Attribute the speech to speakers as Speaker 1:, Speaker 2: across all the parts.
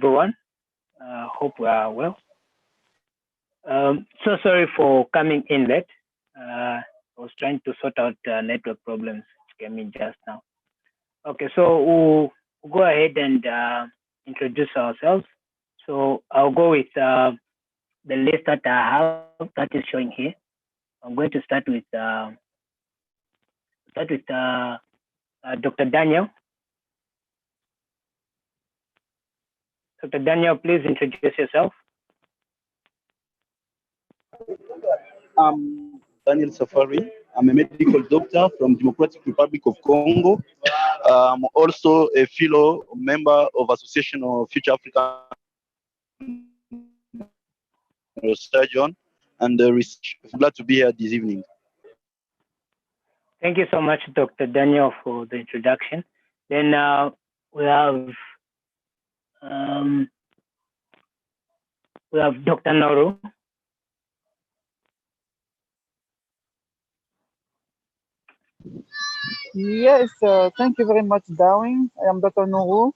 Speaker 1: everyone. Hope we are well. So sorry for coming in late. I was trying to sort out network problems which came in just now. Okay, so we'll go ahead and introduce ourselves. So I'll go with the list that I have that is showing here. I'm going to start with Dr. Daniel. Dr. Daniel, please introduce yourself.
Speaker 2: I'm Daniel Safari. I'm a medical doctor from Democratic Republic of Congo. I'm also a fellow member of Association of Future African Neurosurgeon and research. Glad to be here this evening.
Speaker 1: Thank you so much, Dr. Daniel, for the introduction. Then we have Dr. Noro.
Speaker 3: Yes, thank you very much, Darwin. I am Dr. Noro.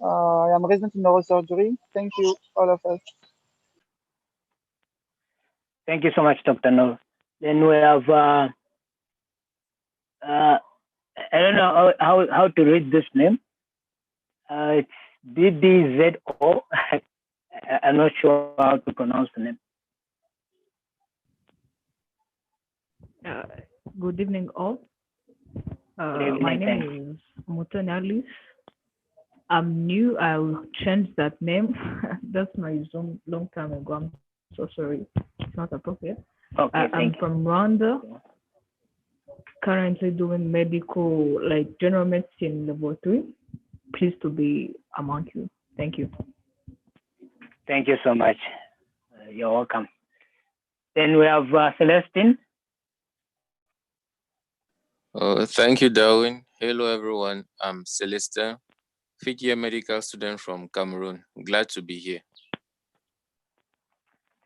Speaker 3: I am resident in neurosurgery. Thank you, all of us.
Speaker 1: Thank you so much, Dr. Noro. Then we have, I don't know how to read this name. It's DDZO. I'm not sure how to pronounce the name.
Speaker 4: Good evening, all.
Speaker 1: Good evening,
Speaker 4: My name is Mutonalis. I'm new. I'll change that name. That's my Zoom long time ago. I'm so sorry. It's not appropriate.
Speaker 1: Okay,
Speaker 4: I'm from Rwanda. Currently doing medical, like general medicine laboratory. Pleased to be among you. Thank you.
Speaker 1: Thank you so much. You're welcome. Then we have Celestine.
Speaker 5: Thank you, Darwin. Hello, everyone. I'm Celestin, fifth-year medical student from Cameroon. Glad to be here.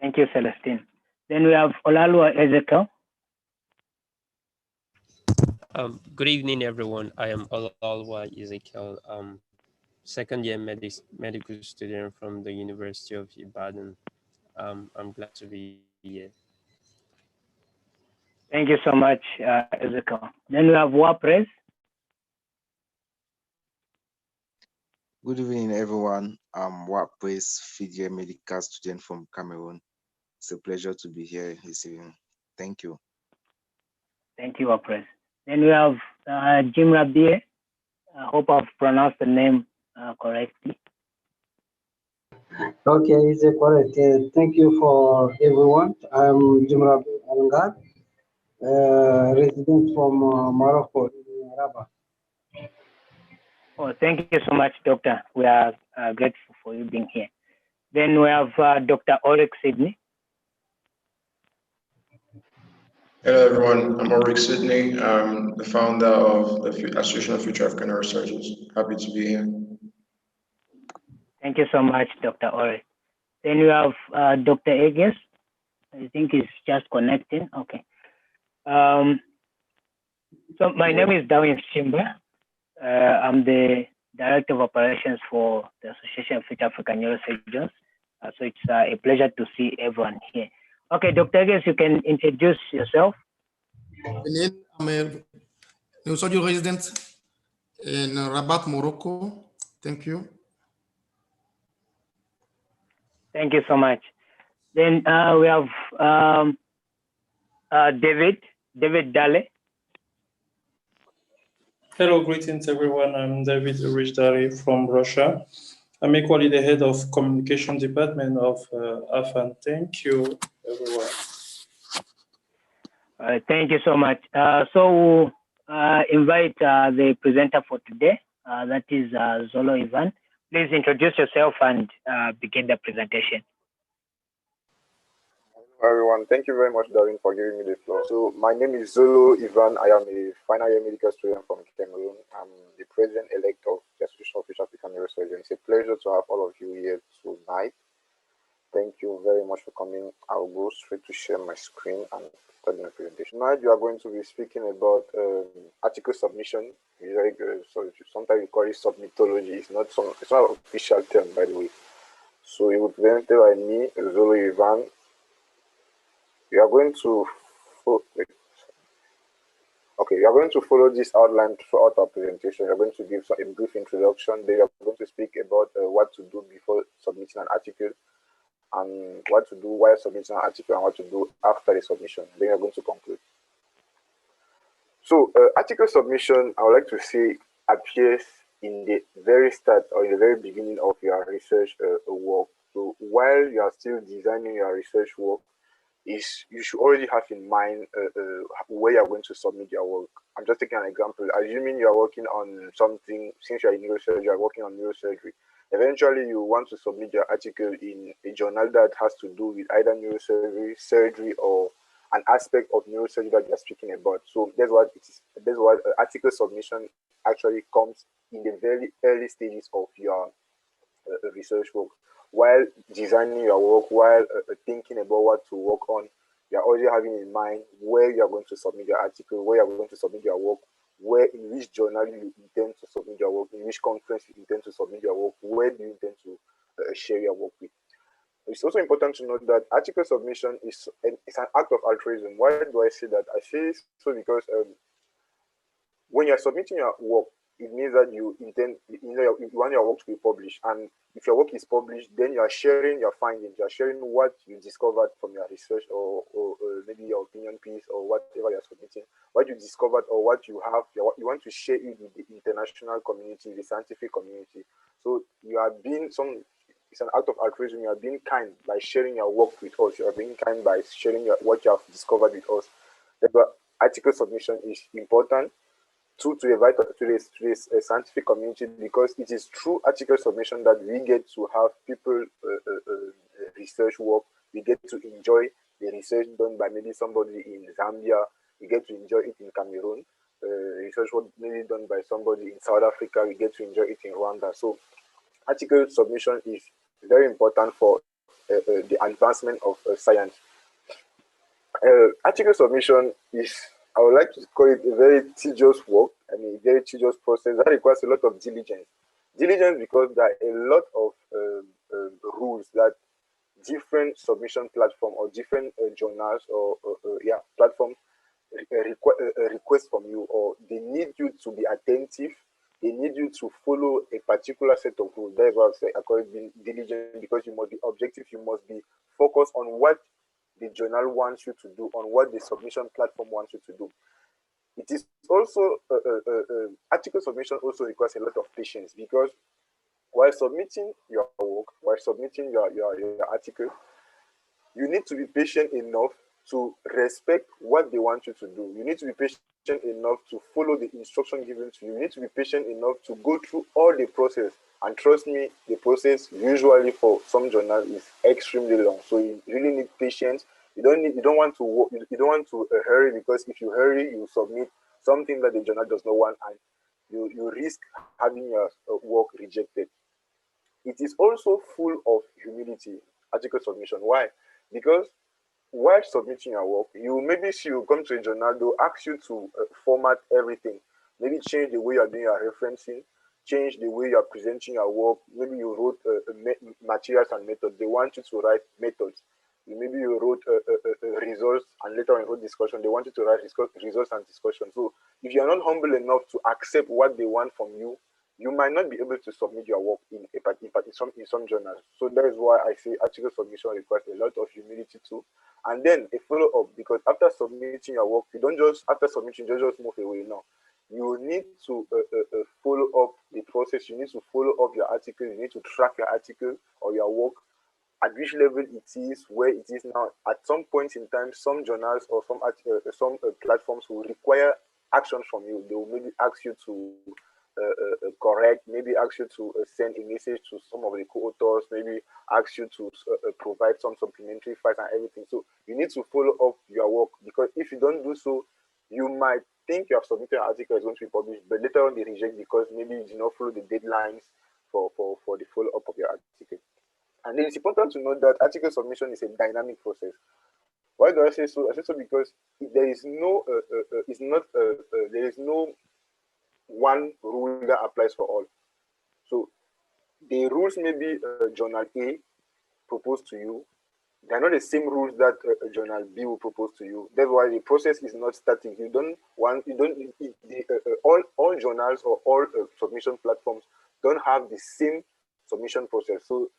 Speaker 1: Thank you, Celestine. Then we have Olalua Ezekiel.
Speaker 6: Good evening, everyone. I am Olalua Ezekiel, second-year medical student from the University of Ibadan. I'm glad to be here.
Speaker 1: Thank you so much, Ezekiel. Then we have Wapres.
Speaker 7: Good evening, everyone. I'm Wapres, fifth-year medical student from Cameroon. It's a pleasure to be here this evening. Thank you.
Speaker 1: Thank you, Wapres. Then we have Jim Rabie. I hope I've pronounced the name correctly.
Speaker 8: Okay, it's correct. Thank you for everyone. I'm Jim Rabie Alangad, resident from Morocco, Rabat.
Speaker 1: Oh, thank you so much, Doctor. We are grateful for you being here. Then we have Dr. Ulrich Sydney.
Speaker 9: Hello, everyone. I'm Ulrich Sydney. I'm the founder of the Association of Future African Neurosurgeons. Happy to be here.
Speaker 1: Thank you so much, Dr. Ulrich. Then we have Dr. Eges. I think he's just connecting. Okay. So my name is Darwin Shimba. I'm the Director of Operations for the Association of Future African Neurosurgeons. So it's a pleasure to see everyone here. Okay, Dr. Eges, you can introduce yourself.
Speaker 10: I'm a neurosurgery resident in Rabat, Morocco. Thank you.
Speaker 1: Thank you so much. Then we have David Dale.
Speaker 11: Hello, greetings everyone. I'm David Rijdari from Russia. I'm equally the head of communication department of AFAN. Thank you, everyone.
Speaker 1: Thank you so much. So invite the presenter for today. That is Zolo Yvan. Please introduce yourself and begin the presentation.
Speaker 12: Hello everyone, thank you very much, Darwin, for giving me the floor. So my name is Zolo Yvan. I am a final year medical student from Cameroon. I'm the president-elect of the Association of Future African Neurosurgeons. It's a pleasure to have all of you here tonight. Thank you very much for coming. I'll go straight to share my screen and start my presentation. Tonight, you are going to be speaking about article submission. Very good. So sometimes we call it submitology. It's not an official term, by the way. So it will be presented by me, Zolo Yvan. We are going to we are going to follow this outline throughout our presentation. We are going to give a brief introduction. Then we are going to speak about what to do before submitting an article, and what to do while submitting an article, and what to do after the submission. Then we are going to conclude. So article submission, I would like to say, appears in the very start or in the very beginning of your research work. So while you are still designing your research work, you should already have in mind where you're going to submit your work. I'm just taking an example. Assuming you're working on something, since you're in neurosurgery, you're working on neurosurgery. Eventually, you want to submit your article in a journal that has to do with either neurosurgery, surgery, or an aspect of neurosurgery that you're speaking about. So that's what it is. That's what article submission actually comes in the very early stages of your research work. While designing your work, while thinking about what to work on, you're already having in mind where you're going to submit your article, where you're going to submit your work, in which journal you intend to submit your work, in which conference you intend to submit your work, where do you intend to share your work with. It's also important to note that article submission is an act of altruism. Why do I say that? I say so because when you're submitting your work, it means that you want your work to be published. And if your work is published, then you are sharing your findings, you are sharing what you discovered from your research, or maybe your opinion piece, or whatever you're submitting, what you discovered or what you have, you want to share it with the international community, the scientific community. So you are being it's an act of altruism. You are being kind by sharing your work with us. You are being kind by sharing what you have discovered with us. Therefore, article submission is important to this scientific community, because it is through article submission that we get to have people research work. We get to enjoy the research done by maybe somebody in Zambia. We get to enjoy it in Cameroon. Research work maybe done by somebody in South Africa. We get to enjoy it in Rwanda. So article submission is very important for the advancement of science. Article submission is, I would like to call it, a very tedious work. I mean, a very tedious process that requires a lot of diligence. Diligence because there are a lot of rules that different submission platforms or different journals or platforms request from you, or they need you to be attentive. They need you to follow a particular set of rules. That's why I call it diligent, because you must be objective. You must be focused on what the journal wants you to do, on what the submission platform wants you to do. It is also, article submission also requires a lot of patience, because while submitting your work, while submitting your article, you need to be patient enough to respect what they want you to do. You need to be patient enough to follow the instruction given to you. You need to be patient enough to go through all the process. And trust me, the process usually for some journals is extremely long. So you really need patience. You don't want to hurry, because if you hurry, you submit something that the journal does not want, and you risk having your work rejected. It is also full of humility, article submission. Why? Because while submitting your work, you come to a journal, they'll ask you to format everything. Maybe change the way you're doing your referencing, change the way you're presenting your work. Maybe you wrote materials and methods. They want you to write methods. Maybe you wrote results, and later on you wrote discussion. They want you to write results and discussion. So if you're not humble enough to accept what they want from you, you might not be able to submit your work in some journals. So that is why I say article submission requires a lot of humility too. And then a follow-up, because after submitting your work, you don't just, after submitting, you just move away. No. You need to follow up the process. You need to follow up your article. You need to track your article or your work, at which level it is, where it is now. At some point in time, some journals or some platforms will require action from you. They will maybe ask you to correct, maybe ask you to send a message to some of the co-authors, maybe ask you to provide some supplementary files and everything. So you need to follow up your work, because if you don't do so, you might think you have submitted an article is going to be published, but later on they reject because maybe you did not follow the deadlines for the follow-up of your article. And then it's important to note that article submission is a dynamic process. Why do I say so? I say so because there is no, there is no one rule that applies for all. So the rules may be journal A proposed to you. They're not the same rules that journal B will propose to you. That's why the process is not static. All journals or all submission platforms don't have the same submission process. So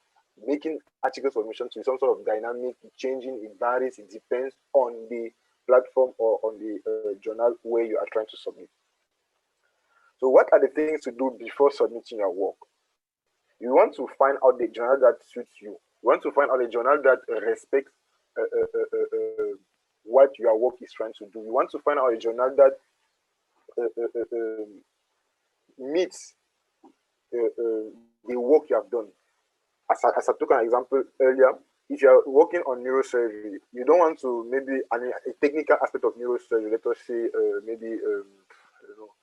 Speaker 12: making article submission to some sort of dynamic, changing, it varies, it depends on the platform or on the journal where you are trying to submit. So what are the things to do before submitting your work? You want to find out the journal that suits you. You want to find out a journal that respects what your work is trying to do. You want to find out a journal that meets the work you have done. As I took an example earlier, if you are working on neurosurgery, you don't want to maybe a technical aspect of neurosurgery. Let us say maybe I don't know,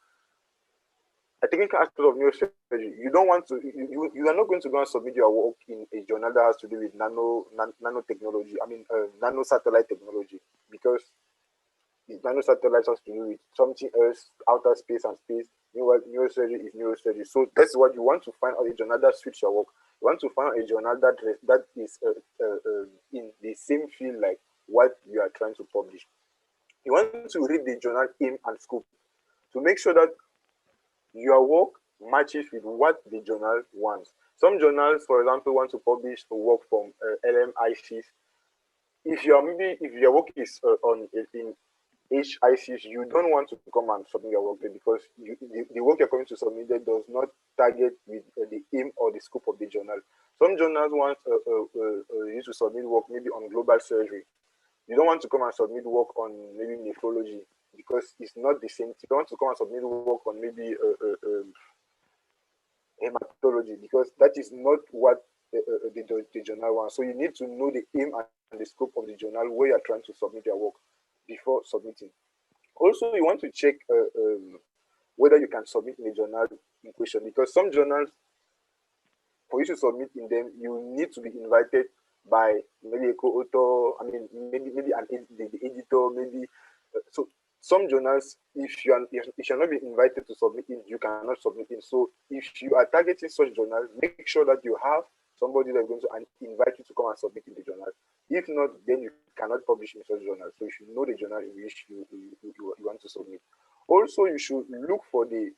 Speaker 12: a technical aspect of neurosurgery. You don't want to. You are not going to go and submit your work in a journal that has to do with nanotechnology. I mean, nano satellite technology, because nano satellites has to do with something else, outer space and space. Meanwhile, neurosurgery is neurosurgery. So that's what you want to find out, a journal that suits your work. You want to find out a journal that is in the same field like what you are trying to publish. You want to read the journal aim and scope to make sure that your work matches with what the journal wants. Some journals, for example, want to publish a work from LMICs. If your work is in HICs, you don't want to come and submit your work there, because the work you're going to submit there does not target with the aim or the scope of the journal. Some journals want you to submit work maybe on global surgery. You don't want to come and submit work on maybe nephrology, because it's not the same. You don't want to come and submit work on maybe hematology, because that is not what the journal wants. So you need to know the aim and the scope of the journal where you're trying to submit your work before submitting. Also, you want to check whether you can submit in the journal in question, because some journals, for you to submit in them, you need to be invited by maybe a co-author. I mean, maybe the editor, maybe. So some journals, if you're not being invited to submit in, you cannot submit in. So if you are targeting such journals, make sure that you have somebody that's going to invite you to come and submit in the journal. If not, then you cannot publish in such journals. So you should know the journal in which you want to submit. Also, you should look for the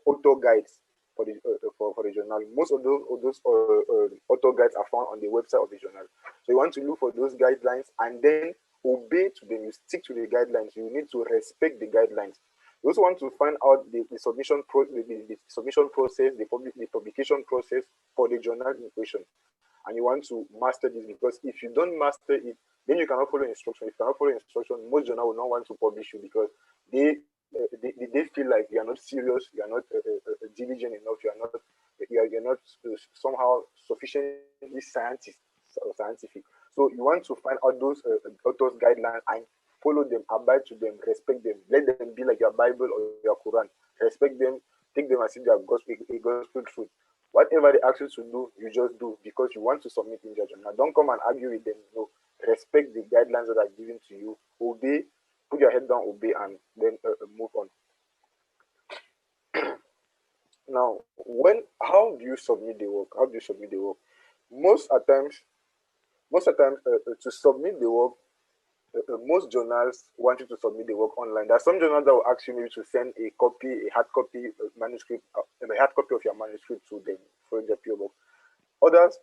Speaker 12: author guides for the journal. Most of those author guides are found on the website of the journal. So you want to look for those guidelines and then obey to them. You stick to the guidelines. You need to respect the guidelines. You also want to find out the submission process, the publication process for the journal in question. And you want to master this, because if you don't master it, then you cannot follow instruction. If you cannot follow instruction, most journals will not want to publish you, because they feel like you are not serious, you are not diligent enough, you are not somehow sufficiently scientific. So you want to find out those authors' guidelines and follow them, abide to them, respect them. Let them be like your Bible or your Quran. Respect them, take them as if they are gospel truth. Whatever they ask you to do, you just do, because you want to submit in your journal. Don't come and argue with them. No, respect the guidelines that are given to you. Obey, put your head down, obey, and then move on. Now, how do you submit the work? How do you submit the work? Most of the times, to submit the work, most journals want you to submit the work online. There are some journals that will ask you maybe to send a hard copy manuscript, a hard copy of your manuscript to them for the PO box.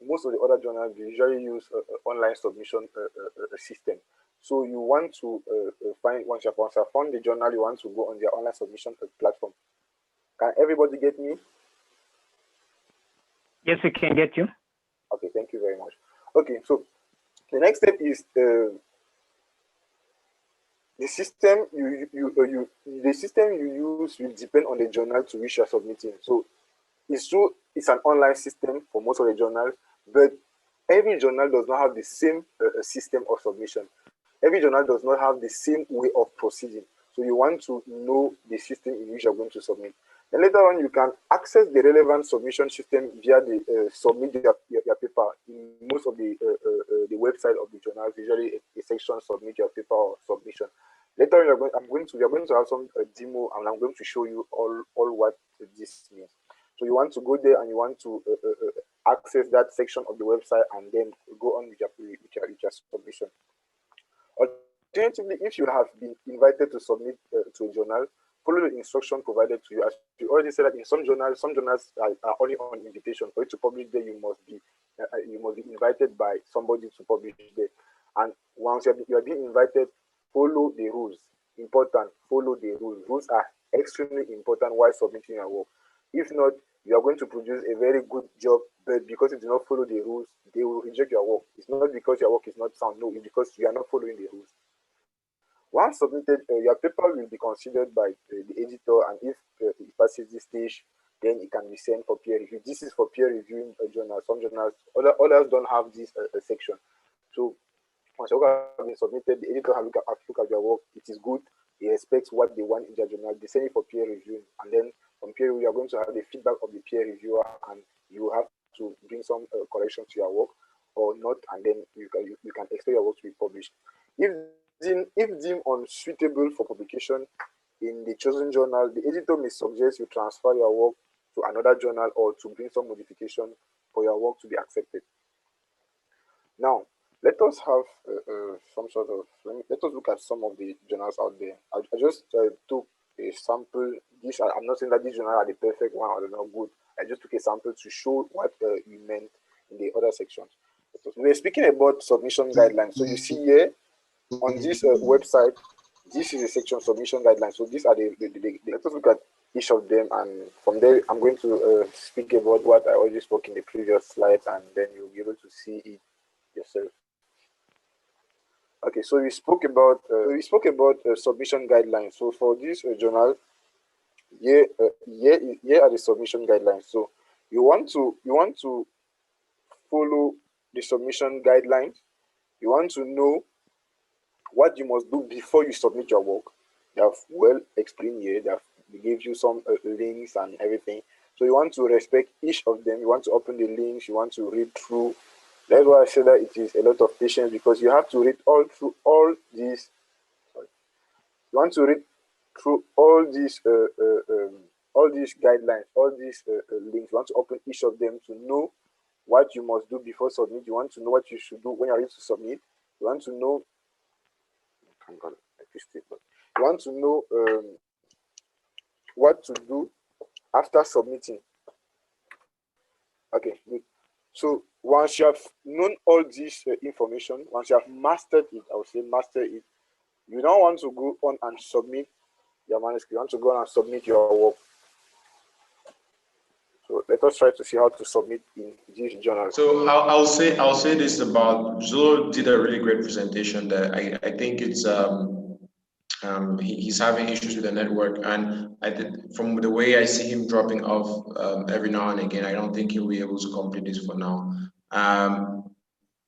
Speaker 12: Most of the other journals usually use online submission system. So you want to once you have found the journal, you want to go on their online submission platform. Can everybody get me?
Speaker 1: Yes, we can get you.
Speaker 12: Okay, thank you very much. Okay, so the next step is the system you use will depend on the journal to which you are submitting. So it's true, it's an online system for most of the journals, but every journal does not have the same system of submission. Every journal does not have the same way of proceeding. So you want to know the system in which you're going to submit. Then later on, you can access the relevant submission system via the submit your paper. In most of the website of the journals, usually a section submit your paper or submission. Later on, we are going to have some demo, and I'm going to show you all what this means. So you want to go there and you want to access that section of the website and then go on with your submission. Alternatively, if you have been invited to submit to a journal, follow the instruction provided to you. As you already said, that in some journals are only on invitation. For you to publish there, you must be invited by somebody to publish there. And once you are being invited, follow the rules. Important, follow the rules. Rules are extremely important while submitting your work. If not, you are going to produce a very good job, but because you do not follow the rules, they will reject your work. It's not because your work is not sound, no, it's because you are not following the rules. Once submitted, your paper will be considered by the editor, and if it passes this stage, then it can be sent for peer review. This is for peer reviewing a journal. Some journals, others don't have this section. So once your work has been submitted, the editor has look at your work. It is good. He expects what they want in their journal. They send it for peer review, and then from peer review, you are going to have the feedback of the peer reviewer, and you have to bring some correction to your work or not, and then you can expect your work to be published. If deemed unsuitable for publication in the chosen journal, the editor may suggest you transfer your work to another journal or to bring some modification for your work to be accepted. Now, let us have let us look at some of the journals out there. I just took a sample. I'm not saying that these journals are the perfect one or they're not good. I just took a sample to show what you meant in the other sections. We're speaking about submission guidelines. So you see here, on this website, this is a section submission guidelines. So these are let us look at each of them, and from there I'm going to speak about what I already spoke in the previous slides, and then you'll be able to see it yourself. Okay, so we spoke about submission guidelines. So for this journal, here are the submission guidelines. So you want to follow the submission guidelines. You want to know what you must do before you submit your work. They have well explained here. They give you some links and everything. So you want to respect each of them. You want to open the links. You want to read through. That's why I said that it is a lot of patience, because you have to read through all these. Sorry. You want to read through all these guidelines, all these links. You want to open each of them to know what you must do before submit. You want to know what you should do when you're ready to submit. You want to know. You want to know what to do after submitting. Okay, good. So once you have known all this information, once you have mastered it, I would say master it, you don't want to go on and submit your manuscript. You want to go on and submit your work. So let us try to see how to submit in this journal.
Speaker 9: So I'll say this about Zolo did a really great presentation there. I think it's he's having issues with the network, and from the way I see him dropping off every now and again, I don't think he'll be able to complete this for now.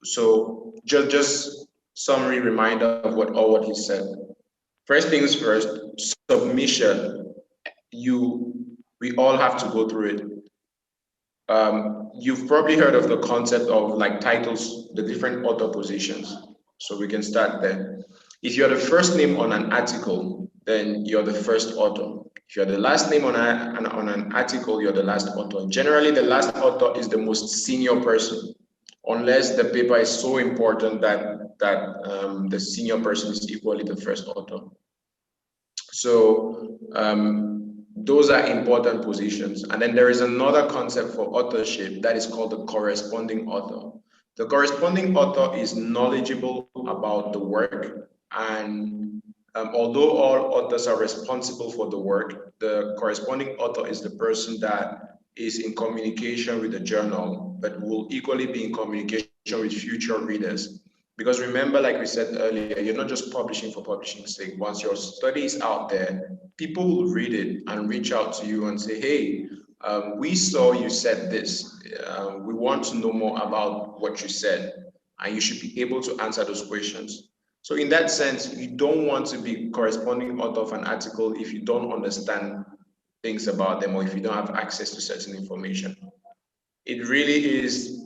Speaker 9: So just summary reminder of what he said. First things first, submission. We all have to go through it. You've probably heard of the concept of like titles, the different author positions. So we can start there. If you're the first name on an article, then you're the first author. If you're the last name on an article, you're the last author. Generally, the last author is the most senior person, unless the paper is so important that the senior person is equally the first author. So those are important positions. And then there is another concept for authorship that is called the corresponding author. The corresponding author is knowledgeable about the work, and although all authors are responsible for the work, the corresponding author is the person that is in communication with the journal, but will equally be in communication with future readers. Because remember, like we said earlier, you're not just publishing for publishing's sake. Once your study is out there, people will read it and reach out to you and say, hey, we saw you said this. We want to know more about what you said, and you should be able to answer those questions. So in that sense, you don't want to be corresponding author of an article if you don't understand things about them or if you don't have access to certain information. It really is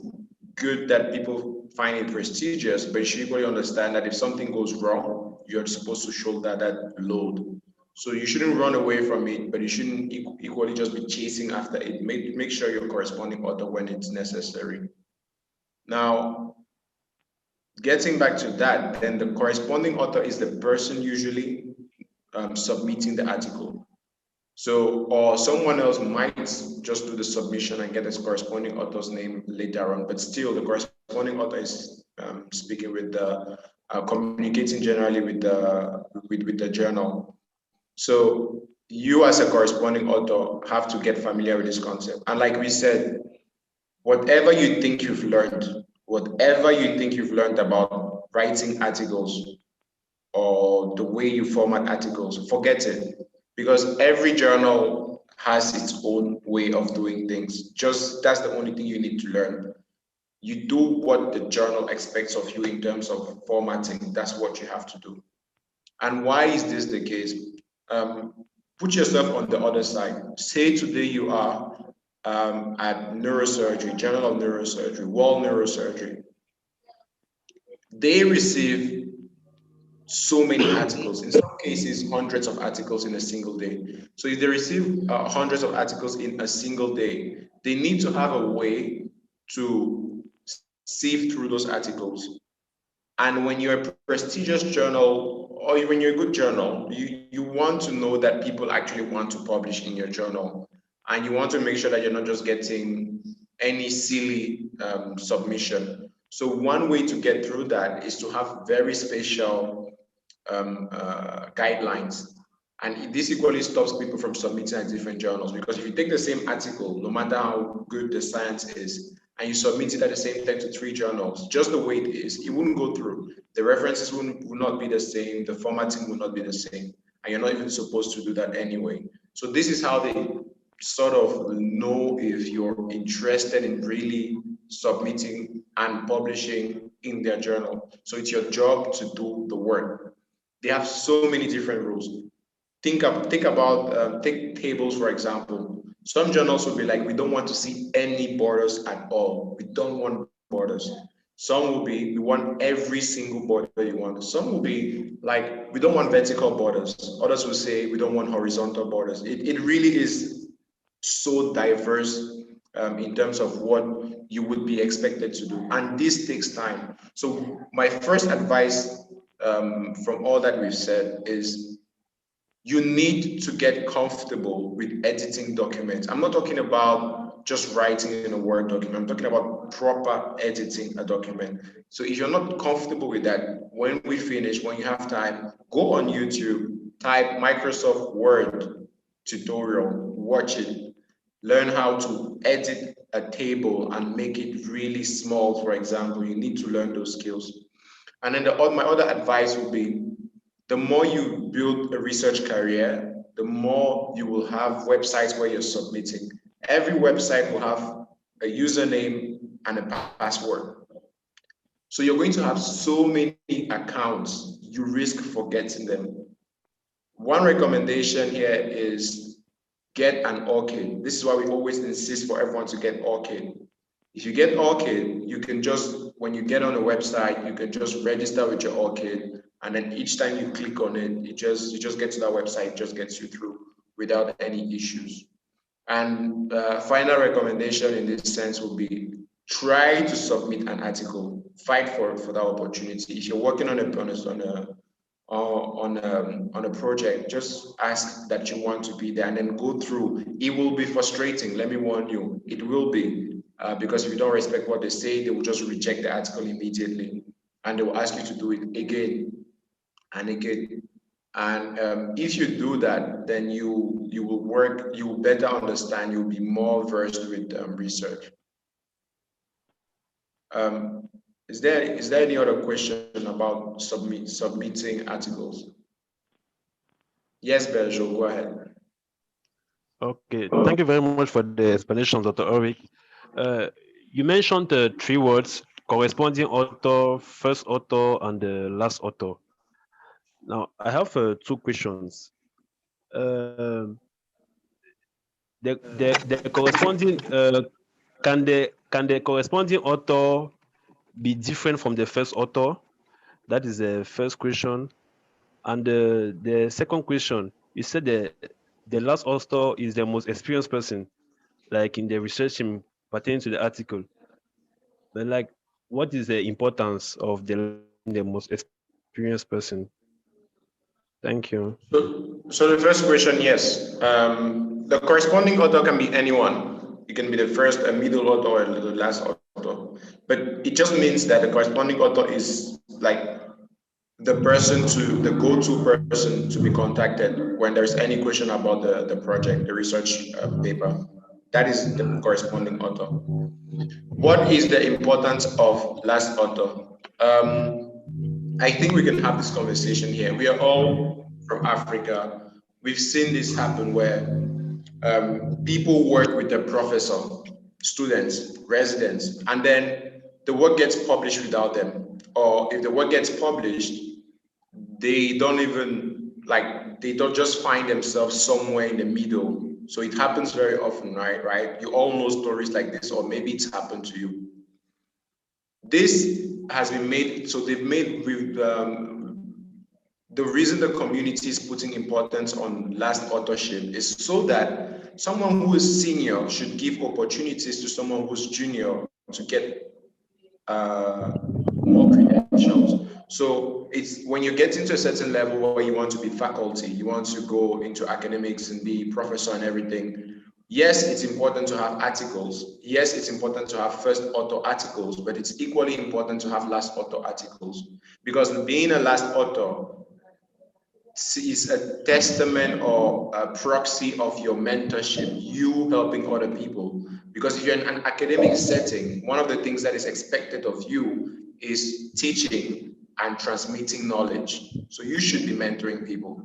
Speaker 9: good that people find it prestigious, but you should equally understand that if something goes wrong, you're supposed to shoulder that load. So you shouldn't run away from it, but you shouldn't equally just be chasing after it. Make sure you're corresponding author when it's necessary. Now, getting back to that, then the corresponding author is the person usually submitting the article. So, or someone else might just do the submission and get his corresponding author's name later on, but still the corresponding author is speaking with the, communicating generally with the journal. So you as a corresponding author have to get familiar with this concept. And like we said, whatever you think you've learned about writing articles or the way you format articles, forget it. Because every journal has its own way of doing things. Just that's the only thing you need to learn. You do what the journal expects of you in terms of formatting. That's what you have to do. And why is this the case? Put yourself on the other side. Say today you are at Neurosurgery, Journal of Neurosurgery, World Neurosurgery. They receive so many articles, in some cases hundreds of articles in a single day. So if they receive hundreds of articles in a single day, they need to have a way to sift through those articles. And when you're a prestigious journal or when you're a good journal, you want to know that people actually want to publish in your journal, and you want to make sure that you're not just getting any silly submission. So one way to get through that is to have very special guidelines. And this equally stops people from submitting at different journals, because if you take the same article, no matter how good the science is, and you submit it at the same time to 3 journals, just the way it is, it wouldn't go through. The references will not be the same, the formatting will not be the same, and you're not even supposed to do that anyway. So this is how they sort of know if you're interested in really submitting and publishing in their journal. So it's your job to do the work. They have so many different rules. Take tables, for example. Some journals will be like, we don't want to see any borders at all. We don't want borders. Some will be, we want every single border you want. Some will be like, we don't want vertical borders. Others will say, we don't want horizontal borders. It really is so diverse in terms of what you would be expected to do. And this takes time. So my first advice from all that we've said is you need to get comfortable with editing documents. I'm not talking about just writing in a Word document. I'm talking about proper editing a document. So if you're not comfortable with that, when we finish, when you have time, go on YouTube, type Microsoft Word tutorial, watch it, learn how to edit a table and make it really small, for example. You need to learn those skills. And then my other advice would be, the more you build a research career, the more you will have websites where you're submitting. Every website will have a username and a password. So you're going to have so many accounts, you risk forgetting them. One recommendation here is get an ORCID. This is why we always insist for everyone to get ORCID. If you get ORCID, you can just, when you get on a website, you can just register with your ORCID, and then each time you click on it, you just get to that website, it just gets you through without any issues. And final recommendation in this sense would be, try to submit an article, fight for that opportunity. If you're working on a project, just ask that you want to be there and then go through. It will be frustrating, let me warn you, it will be, because if you don't respect what they say, they will just reject the article immediately, and they will ask you to do it again and again. And if you do that, then you will better understand, you'll be more versed with research. Is there any other question about submitting articles? Yes, Berjo, go ahead.
Speaker 13: Okay, thank you very much for the explanation, Dr. Ulrich. You mentioned the 3 words: corresponding author, first author, and the last author. Now, I have 2 questions. the corresponding can the corresponding author be different from the first author? That is the first question. And the second question, you said the last author is the most experienced person, like in the research team pertaining to the article. But like, what is the importance of the most experienced person? Thank you.
Speaker 9: So the first question, yes. The corresponding author can be anyone. It can be the first, a middle author, or the last author. But it just means that the corresponding author is like the go-to person to be contacted when there's any question about the project, the research paper. That is the corresponding author. What is the importance of last author? I think we can have this conversation here. We are all from Africa. We've seen this happen where people work with the professor, students, residents, and then the work gets published without them. Or if the work gets published, they don't just find themselves somewhere in the middle. So it happens very often, right? You all know stories like this, or maybe it's happened to you. This has been made, so they've made the reason the community is putting importance on last authorship is so that someone who is senior should give opportunities to someone who's junior to get more credentials. So it's when you get into a certain level where you want to be faculty, you want to go into academics and be professor and everything. Yes, it's important to have articles. Yes, it's important to have first author articles, but it's equally important to have last author articles, because being a last author is a testament or a proxy of your mentorship, you helping other people. Because if you're in an academic setting, one of the things that is expected of you is teaching and transmitting knowledge. So you should be mentoring people.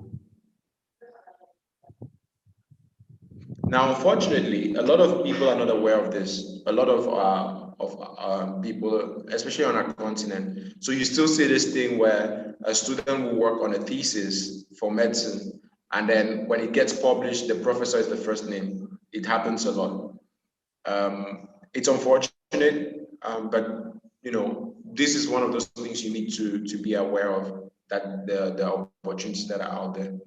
Speaker 9: Now, unfortunately, a lot of people are not aware of this. A lot of people, especially on our continent. So you still see this thing where a student will work on a thesis for medicine, and then when it gets published, the professor is the first name. It happens a lot. It's unfortunate, but this is one of those things you need to be aware of, that the opportunities that are out there.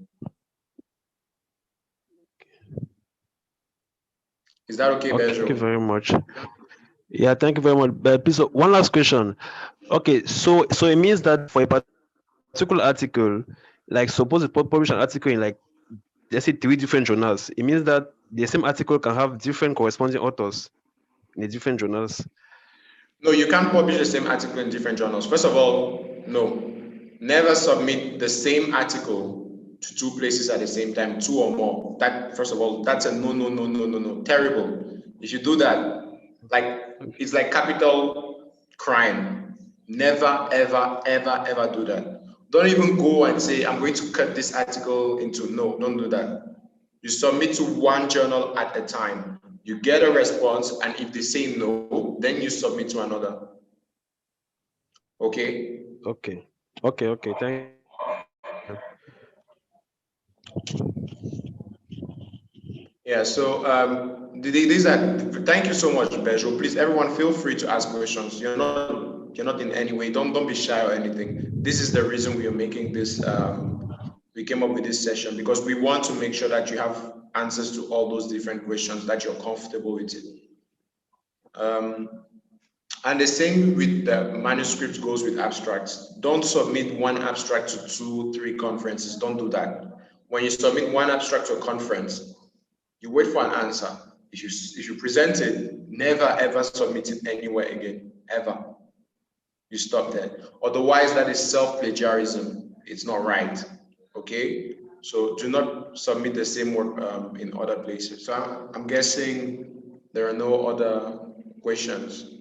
Speaker 9: Is that okay, Benjo?
Speaker 13: Thank you very much. Yeah, thank you very much. But please, one last question. Okay, so it means that for a particular article, like suppose you publish an article in, like, let's say 3 different journals, it means that the same article can have different corresponding authors in the different journals.
Speaker 9: No, you can't publish the same article in different journals. First of all, no. Never submit the same article to 2 places at the same time, 2 or more. That, first of all, that's a no. Terrible. If you do that, it's like capital crime. Never, ever do that. Don't even go and say, I'm going to cut this article into, no, don't do that. You submit to 1 journal at a time. You get a response, and if they say no, then you submit to another. Okay?
Speaker 13: Okay, thank you.
Speaker 9: Yeah, so these are, thank you so much, Bejo. Please, everyone, feel free to ask questions. You're not in any way, don't be shy or anything. This is the reason we are making this, we came up with this session, because we want to make sure that you have answers to all those different questions, that you're comfortable with it. And the same with the manuscript goes with abstracts. Don't submit 1 abstract to 2, 3 conferences. Don't do that. When you submit 1 abstract to a conference, you wait for an answer. If you present it, never ever submit it anywhere again, ever. You stop there. Otherwise, that is self-plagiarism. It's not right. Okay? So do not submit the same work in other places. So I'm guessing there are no other questions.